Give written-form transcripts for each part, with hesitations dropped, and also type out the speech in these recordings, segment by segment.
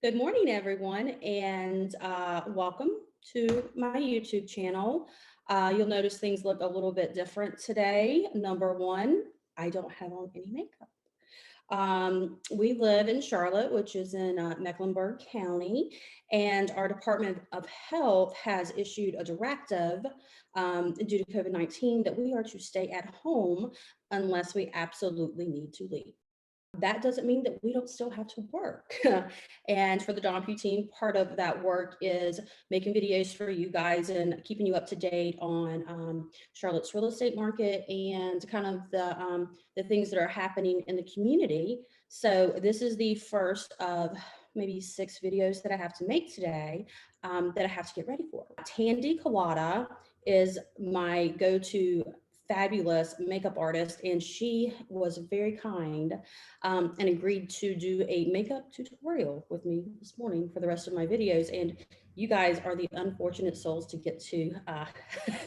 Good morning, everyone, and welcome to my YouTube channel. You'll notice things look a little bit different today. Number one, I don't have on any makeup. We live in Charlotte, which is in Mecklenburg County, and our Department of Health has issued a directive due to COVID-19 that we are to stay at home unless we absolutely need to leave. That doesn't mean that we don't still have to work. And for the Donahue team, part of that work is making videos for you guys and keeping you up to date on Charlotte's real estate market and kind of the things that are happening in the community. So this is the first of maybe 6 videos that I have to make today that I have to get ready for. Tandy Colada is my go-to fabulous makeup artist, and she was very kind and agreed to do a makeup tutorial with me this morning for the rest of my videos. And you guys are the unfortunate souls to get to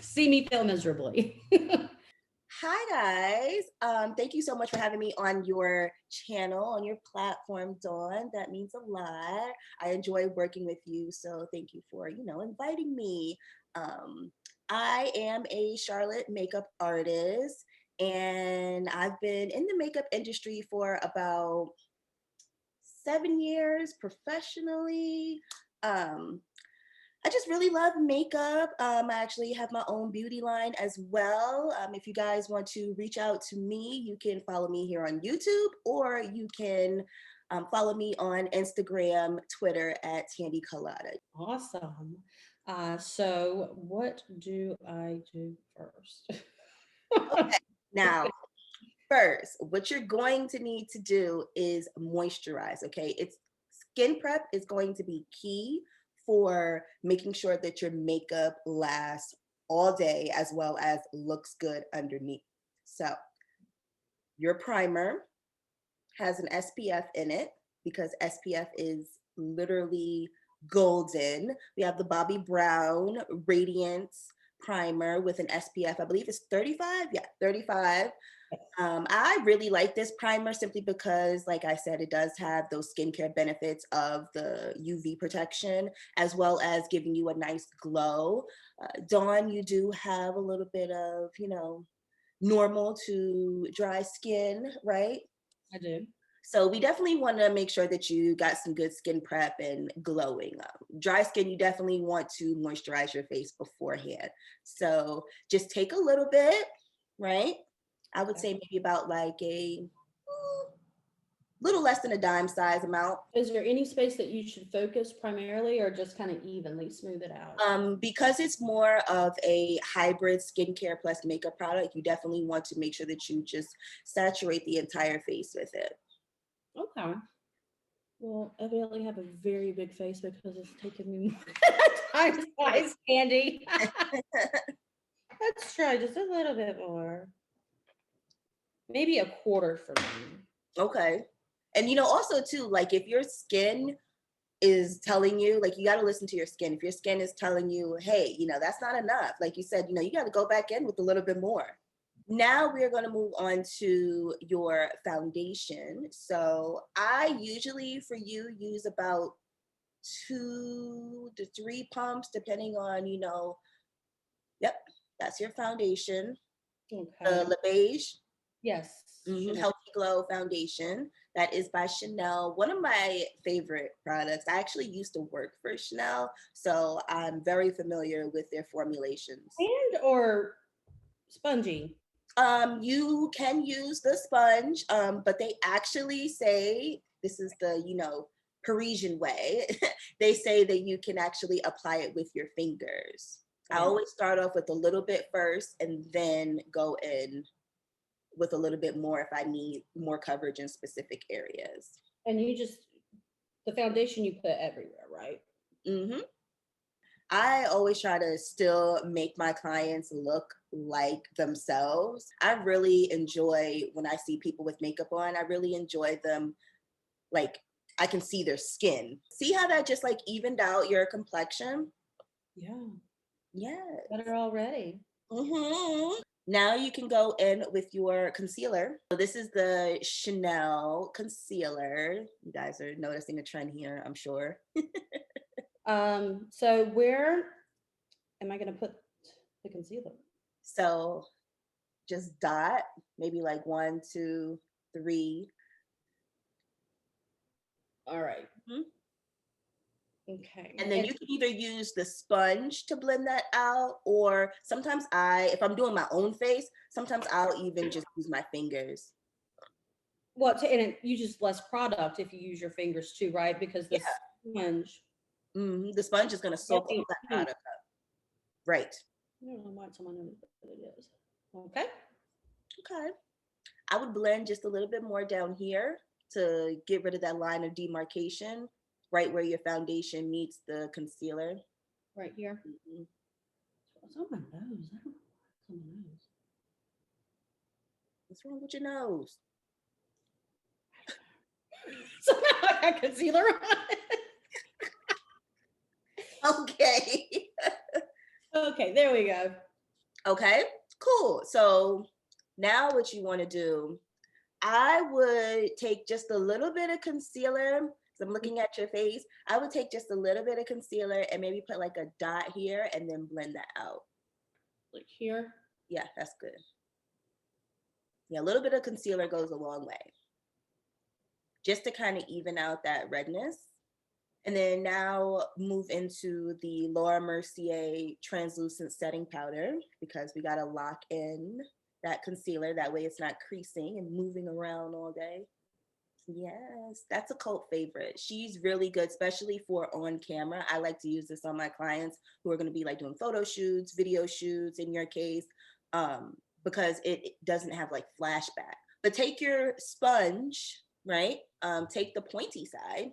see me fail miserably. Hi guys, thank you so much for having me on your channel, on your platform, Dawn. That means a lot. I enjoy working with you, so thank you for, inviting me. I am a Charlotte makeup artist, and I've been in the makeup industry for about 7 years professionally. Um, I just really love makeup. I actually have my own beauty line as well. If you guys want to reach out to me, you can follow me here on YouTube, or you can follow me on Instagram, Twitter at Tandy Colada. Awesome. So what do I do first? Okay, now, first, what you're going to need to do is moisturize, okay? Skin prep is going to be key for making sure that your makeup lasts all day as well as looks good underneath. So your primer has an SPF in it because SPF is literally golden. We have the Bobbi Brown Radiance primer with an SPF, I believe it's 35. Yeah, 35. I really like this primer simply because, like I said, it does have those skincare benefits of the UV protection as well as giving you a nice glow. Dawn, you do have a little bit of, normal to dry skin, right? I do. So we definitely want to make sure that you got some good skin prep and glowing. Dry skin, you definitely want to moisturize your face beforehand. So just take a little bit, right? I would say maybe about like a little less than a dime size amount. Is there any space that you should focus primarily or just kind of evenly smooth it out? Because it's more of a hybrid skincare plus makeup product, you definitely want to make sure that you just saturate the entire face with it. Okay. Well, evidently have a very big face because it's taken me more time size candy. Let's try just a little bit more. Maybe a quarter for me. Okay. And also too, like if your skin is telling you, like, you got to listen to your skin. If your skin is telling you, hey, that's not enough, like you said, you got to go back in with a little bit more. Now we're going to move on to your foundation. So I usually for you use about 2 to 3 pumps depending on, yep, that's your foundation. Okay. Le Beige. Yes. Healthy Glow foundation. That is by Chanel, one of my favorite products. I actually used to work for Chanel, so I'm very familiar with their formulations. And or spongy? You can use the sponge, but they actually say, this is the, Parisian way. They say that you can actually apply it with your fingers. I always start off with a little bit first and then go in with a little bit more if I need more coverage in specific areas. And the foundation you put everywhere, right? Mm-hmm. I always try to still make my clients look like themselves. I really enjoy when I see people with makeup on. I really enjoy them, like, I can see their skin. See how that just like evened out your complexion? Yeah. Yeah. Better already. Mm-hmm. Now you can go in with your concealer. So this is the Chanel concealer. You guys are noticing a trend here, I'm sure. So where am I going to put the concealer? So just dot, maybe like 1, 2, 3. All right. Mhm. Okay. And then you can either use the sponge to blend that out, or sometimes if I'm doing my own face, sometimes I'll even just use my fingers. Well, and you use less product if you use your fingers too, right? Because the Yeah. sponge. The sponge is going to soak all that I product up. Right. don't know why it's on my nose, but it is. Okay. Okay. I would blend just a little bit more down here to get rid of that line of demarcation, right where your foundation meets the concealer. Right here. Mhm. It's on my nose. I don't know why it's on my nose. What's wrong with your nose? So now I got concealer on. Okay. Okay, there we go. Okay, cool. So now what you want to do, I would take just a little bit of concealer. So I'm looking at your face. I would take just a little bit of concealer and maybe put like a dot here and then blend that out. Like here. Yeah, that's good. Yeah, a little bit of concealer goes a long way. Just to kind of even out that redness. And then now move into the Laura Mercier translucent setting powder, because we got to lock in that concealer. That way it's not creasing and moving around all day. Yes, that's a cult favorite. She's really good, especially for on camera. I like to use this on my clients who are going to be like doing photo shoots, video shoots in your case, because it doesn't have like flashback. But take your sponge, right? Take the pointy side.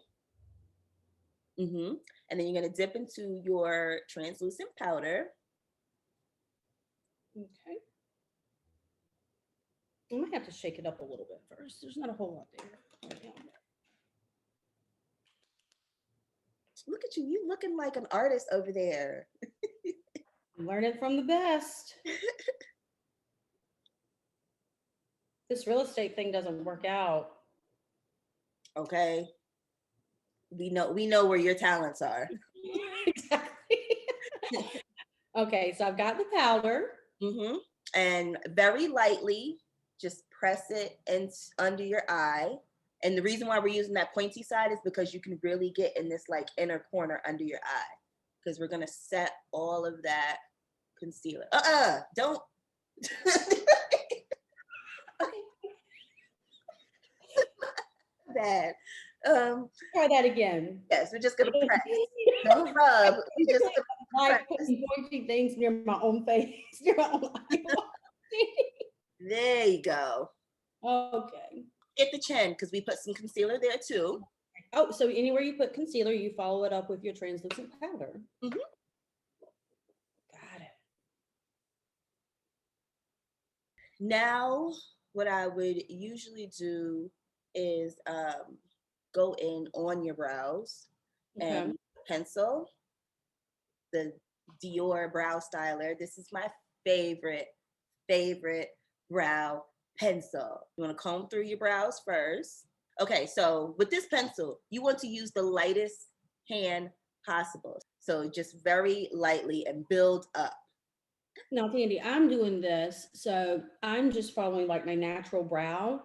And then you're going to dip into your translucent powder. Okay. I might have to shake it up a little bit first. There's not a whole lot there. Right now. Look at you. You looking like an artist over there. Learning from the best. This real estate thing doesn't work out. Okay. We know where your talents are. Exactly. Okay, so I've got the powder. And very lightly, just press it under your eye. And the reason why we're using that pointy side is because you can really get in this like inner corner under your eye, because we're gonna set all of that concealer. Don't. Bad. Try that again. Yes, we're just gonna press. Don't rub. We just like putting pointy things near my own face. Near my own There you go. Okay. Get the chin, because we put some concealer there too. Oh, so anywhere you put concealer, you follow it up with your translucent powder. Got it. Now, what I would usually do is go in on your brows and pencil the Dior brow styler. This is my favorite brow pencil. You want to comb through your brows first. Okay, so with this pencil, you want to use the lightest hand possible. So just very lightly and build up. Now, Tandy, I'm doing this, so I'm just following like my natural brow.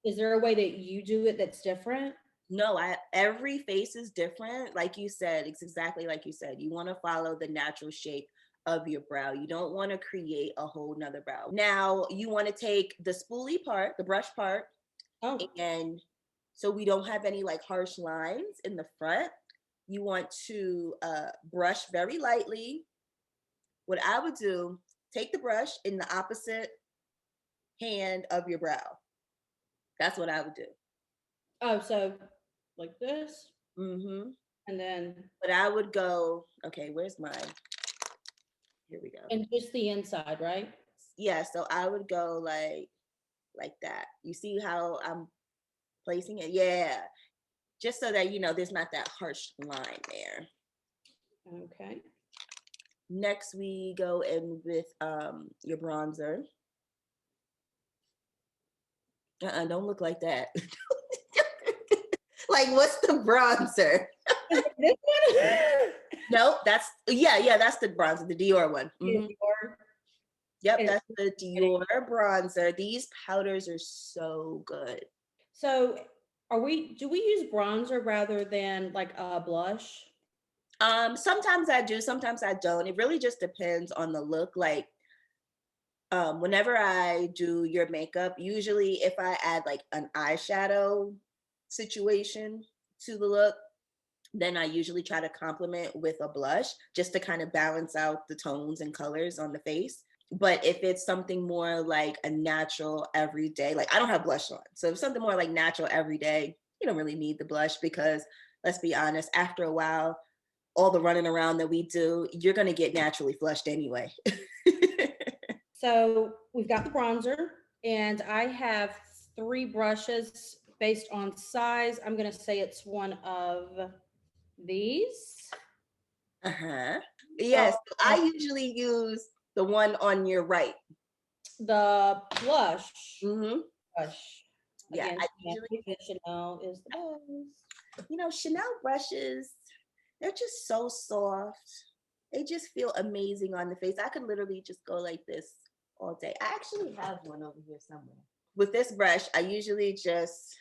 Is there a way that you do it that's different? No, every face is different. Like you said, it's exactly like you said. You want to follow the natural shape of your brow. You don't want to create a whole nother brow. Now you want to take the spoolie part, the brush part, and so we don't have any like harsh lines in the front. You want to brush very lightly. What I would do, take the brush in the opposite hand of your brow. That's what I would do. Oh, so like this? And then. But I would go, okay, where's mine? Here we go. And just the inside, right? Yeah, so I would go like that. You see how I'm placing it? Yeah. Just so that, there's not that harsh line there. Okay. Next, we go in with your bronzer. Don't look like that. Like, what's the bronzer? This one? Nope, that's that's the bronzer, the Dior one. Mhm. Dior. Yep, And that's the Dior bronzer. These powders are so good. so do we use bronzer rather than like a blush? Sometimes I do, sometimes I don't. It really just depends on the look. Like, whenever I do your makeup, usually if I add like an eyeshadow situation to the look, then I usually try to complement with a blush just to kind of balance out the tones and colors on the face. But if it's something more like a natural everyday, like I don't have blush on. So if something more like natural everyday, you don't really need the blush because let's be honest, after a while, all the running around that we do, you're going to get naturally flushed anyway. So we've got the bronzer, and I have 3 brushes based on size. I'm going to say it's one of these. Uh-huh. So Yes, I usually use the one on your right. the blush, Mm-hmm. brush. Yeah, Again, I usually, Chanel is the best. Chanel brushes, they're just so soft. They just feel amazing on the face. I could literally just go like this all day. I actually have one over here somewhere. With this brush, I usually just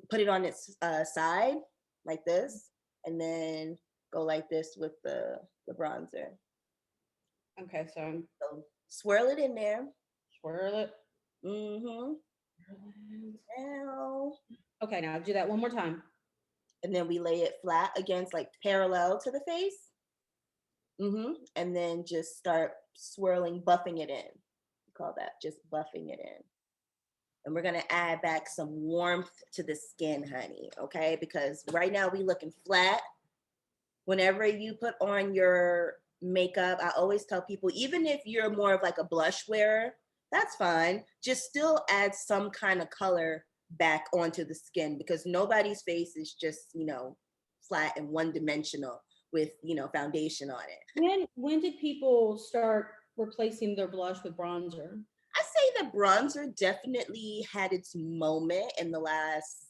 put it on its side like this, and then go like this with the bronzer. Okay, so So swirl it in there. swirl it. Mm-hmm. Now, Okay, now do that one more time. and then we lay it flat against like parallel to the face. Mm-hmm. And then just start swirling, buffing it in. We call that just buffing it in. And we're gonna add back some warmth to the skin, honey. Okay, because right now we looking flat. Whenever you put on your makeup, I always tell people, even if you're more of like a blush wearer, that's fine. Just still add some kind of color back onto the skin because nobody's face is just, flat and one dimensional with, foundation on it. When did people start replacing their blush with bronzer? I say the bronzer definitely had its moment in the last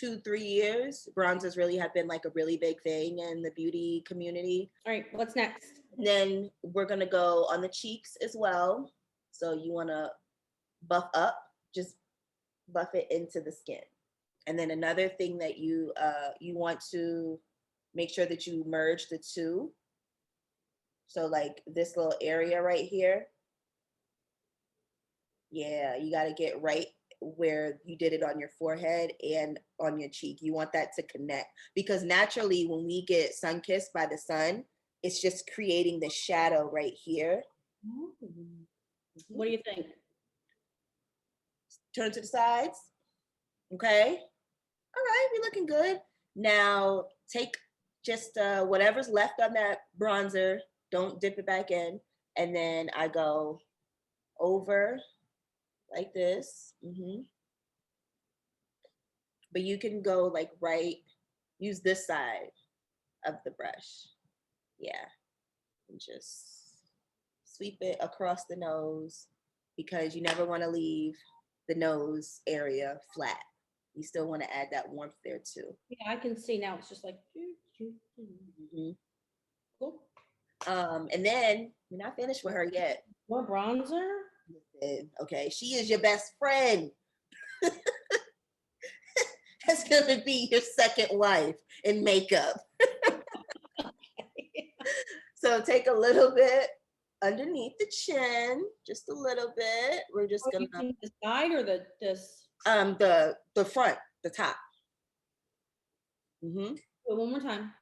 2-3 years. Bronzers really have been like a really big thing in the beauty community. All right, what's next? And then we're gonna go on the cheeks as well. So you wanna buff up, just buff it into the skin. And then another thing that you want to make sure that you merge the two. So like this little area right here. Yeah, you got to get right where you did it on your forehead and on your cheek. You want that to connect because naturally when we get sun kissed by the sun, it's just creating the shadow right here. What do you think? Turn to the sides. Okay. All right, we're looking good. Now take just whatever's left on that bronzer, don't dip it back in. And then I go over like this. But you can go like use this side of the brush. Yeah. And just sweep it across the nose because you never want to leave the nose area flat. You still want to add that warmth there too. Yeah, I can see now. It's just like, cool. And then we're not finished with her yet. More bronzer? Okay, she is your best friend. That's gonna be your second wife in makeup. So take a little bit underneath the chin, just a little bit. We're just gonna the side or this? The front, the top. One more time.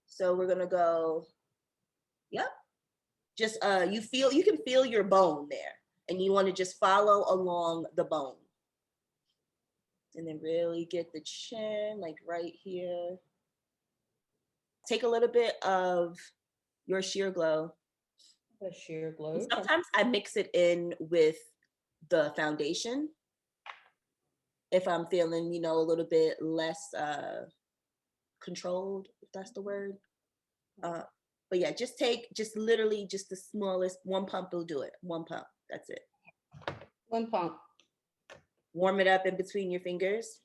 So we're gonna go. Yep. Just you can feel your bone there, and you want to just follow along the bone, and then really get the chin like right here. Take a little bit of your sheer glow. A sheer glow. Sometimes I mix it in with the foundation if I'm feeling, a little bit less controlled, if that's the word. But yeah, just literally just the smallest, one pump will do it. One pump, that's it. One pump. Warm it up in between your fingers.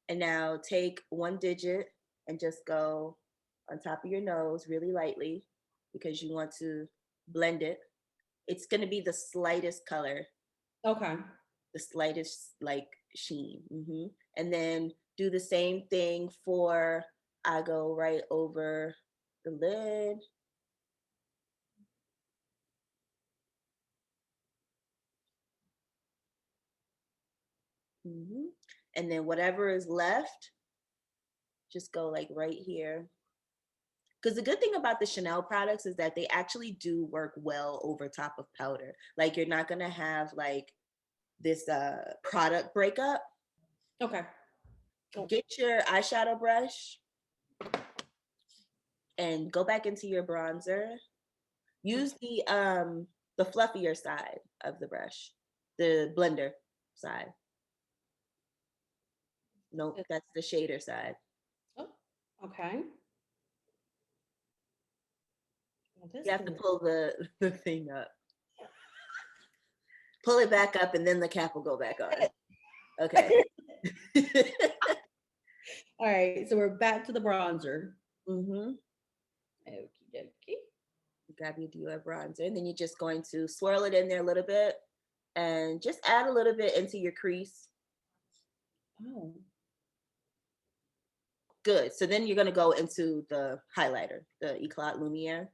And now take one digit and just go on top of your nose really lightly because you want to blend it. It's going to be the slightest color. Okay. The slightest like sheen. And then do the same thing for, I go right over the lid. And then whatever is left, just go like right here. Because the good thing about the Chanel products is that they actually do work well over top of powder. Like you're not gonna have like this product breakup. Okay. Get your eyeshadow brush and go back into your bronzer. Use the fluffier side of the brush, the blender side. Nope, that's the shader side. Oh, okay. Well, You have to pull the thing up. Pull it back up and then the cap will go back on. Okay. All right, so we're back to the bronzer. Okie dokie. Grab your bronzer and then you're just going to swirl it in there a little bit and just add a little bit into your crease. Oh. Good. So then you're going to go into the highlighter, the Eclat Lumiere.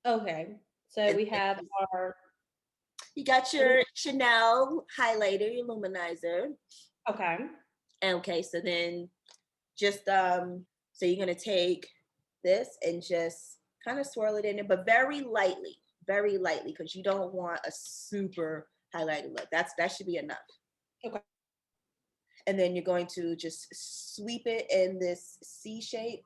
Okay. So we have our... You got your Chanel highlighter, your luminizer. Okay. Okay, so then just, so you're going to take this and just kind of swirl it in there, but very lightly, because you don't want a super highlighted look. That should be enough. Okay. And then you're going to just sweep it in this C shape.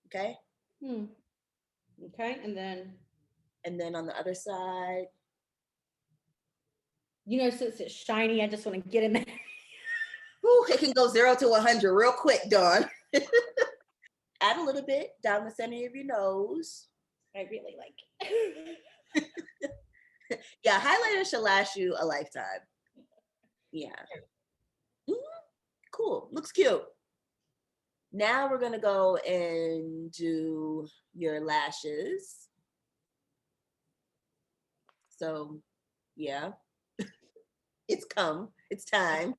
Okay. Okay, and then on the other side. You know, since it's shiny, I just want to get in there. Ooh, it can go 0 to 100 real quick, Dawn. Add a little bit down the center of your nose. I really like it. Yeah, highlighter should last you a lifetime. Yeah. Cool. Looks cute. Now we're gonna go and do your lashes. So yeah, it's time.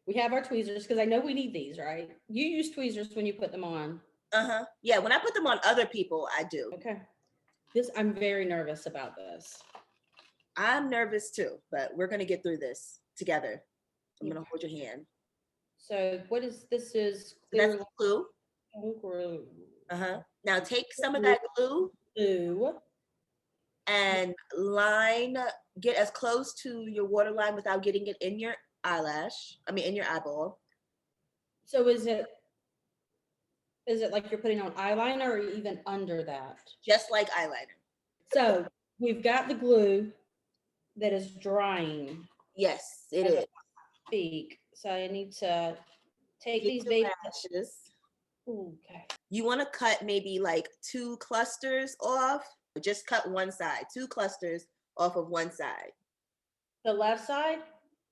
We have our tweezers because I know we need these, right? You use tweezers when you put them on. Yeah, when I put them on other people, I do. Okay. I'm very nervous about this. I'm nervous too, but we're gonna get through this together. I'm gonna hold your hand. So what is this? Is clear? That's glue. Glue. Now take some of that glue. And get as close to your waterline without getting it in your in your eyeball. So is it like you're putting on eyeliner or even under that? Just like eyeliner. So we've got the glue that is drying. Yes, it is. Speak. So I need to take these baby lashes. Okay. You want to cut maybe like 2 clusters off. Just cut one side, 2 clusters off of one side. The left side?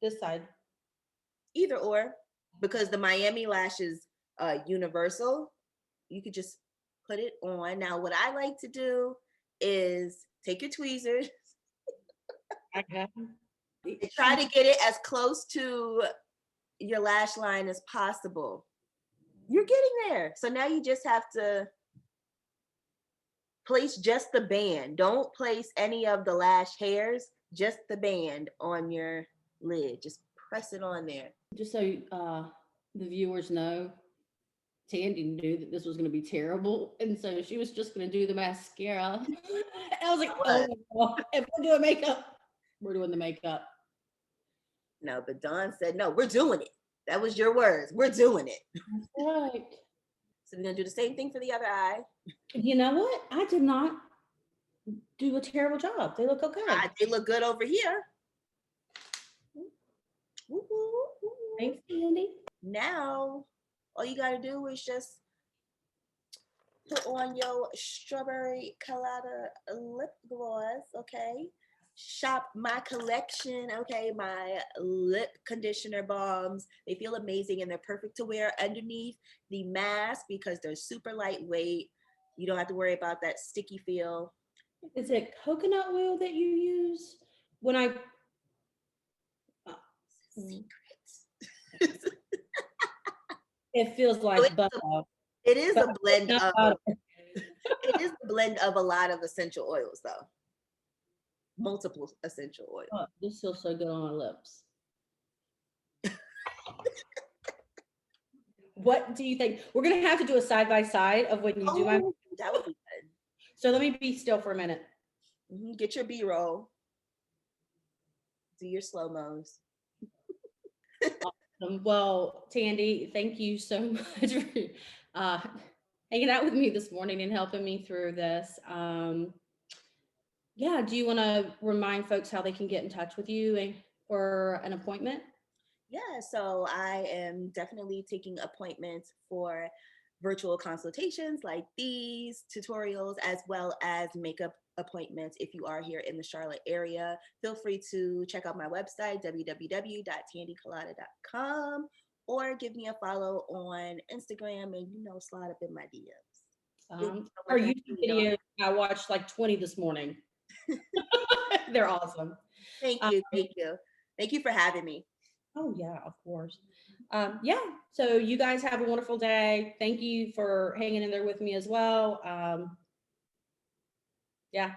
This side? Either or, because the Miami lash is universal. You could just put it on. Now, what I like to do is take your tweezers. Okay. Try to get it as close to your lash line as possible. You're getting there. So now you just have to place just the band. Don't place any of the lash hairs, just the band on your lid. Just press it on there. Just so the viewers know, Tandy knew that this was going to be terrible. And so she was just going to do the mascara. And I was like, oh, if we're doing makeup, we're doing the makeup. No, but Dawn said, no, we're doing it. That was your words. We're doing it. That's right. So we're going to do the same thing for the other eye. You know what? I did not do a terrible job. They look okay. They look good over here. Woo, woo, woo. Thanks, Tandy. Now, all you gotta do is just put on your strawberry colada lip gloss, okay? Shop my collection, okay? My lip conditioner balms. They feel amazing and they're perfect to wear underneath the mask because they're super lightweight. You don't have to worry about that sticky feel. Is it coconut oil that you use? When I Secrets. it feels So like butter. it is But a blend not of butter. it is a blend of a lot of essential oils though. Multiple essential oils. Oh, this feels so good on my lips. What do you think? We're gonna have to do a side by side of when you do my. Oh, that would be good. So let me be still for a minute. Get your B-roll. Do your slow-mos. Well, Tandy, thank you so much for hanging out with me this morning and helping me through this. Yeah, do you want to remind folks how they can get in touch with you for an appointment? Yeah, so I am definitely taking appointments for virtual consultations like these tutorials, as well as makeup appointments. If you are here in the Charlotte area, feel free to check out my website, www.tandycolada.com, or give me a follow on Instagram and, slide up in my DMs. Our YouTube videos, I watched like 20 this morning. They're awesome. Thank you. Thank you. Thank you for having me. Oh yeah, of course. Yeah, so you guys have a wonderful day. Thank you for hanging in there with me as well. Yeah.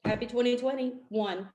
Happy 2021.